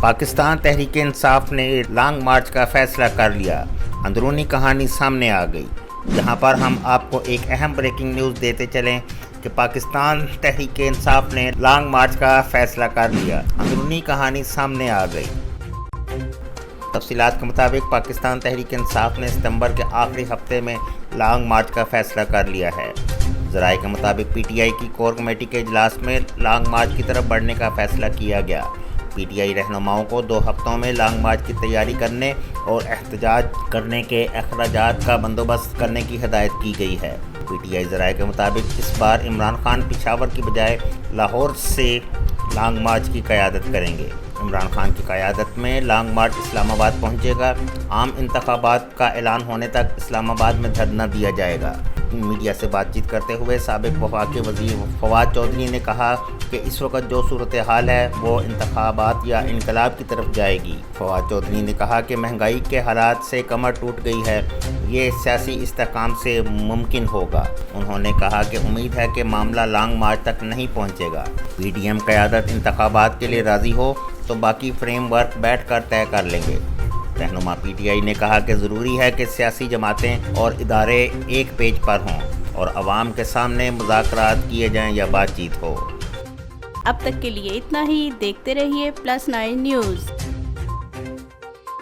پاکستان تحریک انصاف نے long march کا فیصلہ کر لیا، اندرونی کہانی سامنے آ گئی۔ یہاں پر ہم آپ کو ایک اہم بریکنگ نیوز دیتے چلیں کہ پاکستان تحریک انصاف نے لانگ مارچ کا فیصلہ کر لیا، اندرونی کہانی سامنے آ گئی۔ تفصیلات کے مطابق پاکستان تحریک انصاف نے ستمبر کے آخری ہفتے میں لانگ مارچ کا فیصلہ کر لیا ہے۔ ذرائع کے مطابق پی ٹی آئی کی کور کمیٹی کے اجلاس میں لانگ مارچ کی طرف بڑھنے کا فیصلہ کیا گیا۔ پی ٹی آئی رہنماؤں کو 2 ہفتوں میں لانگ مارچ کی تیاری کرنے اور احتجاج کرنے کے اخراجات کا بندوبست کرنے کی ہدایت کی گئی ہے۔ پی ٹی آئی ذرائع کے مطابق اس بار عمران خان پشاور کی بجائے لاہور سے لانگ مارچ کی قیادت کریں گے۔ عمران خان کی قیادت میں لانگ مارچ اسلام آباد پہنچے گا۔ عام انتخابات کا اعلان ہونے تک اسلام آباد میں دھرنا دیا جائے گا۔ میڈیا سے بات چیت کرتے ہوئے سابق وفاقی وزیر فواد چودھری نے کہا کہ اس وقت جو صورتحال ہے وہ انتخابات یا انقلاب کی طرف جائے گی۔ فواد چودھری نے کہا کہ مہنگائی کے حالات سے کمر ٹوٹ گئی ہے، یہ سیاسی استحکام سے ممکن ہوگا۔ انہوں نے کہا کہ امید ہے کہ معاملہ لانگ مارچ تک نہیں پہنچے گا۔ پی ڈی ایم قیادت انتخابات کے لیے راضی ہو تو باقی فریم ورک بیٹھ کر طے کر لیں گے۔ رہنما پی ٹی آئی نے کہا کہ ضروری ہے کہ سیاسی جماعتیں اور ادارے ایک پیج پر ہوں اور عوام کے سامنے مذاکرات کیے جائیں یا بات چیت ہو۔ اب تک کے لیے اتنا ہی، دیکھتے رہیے +9 نیوز۔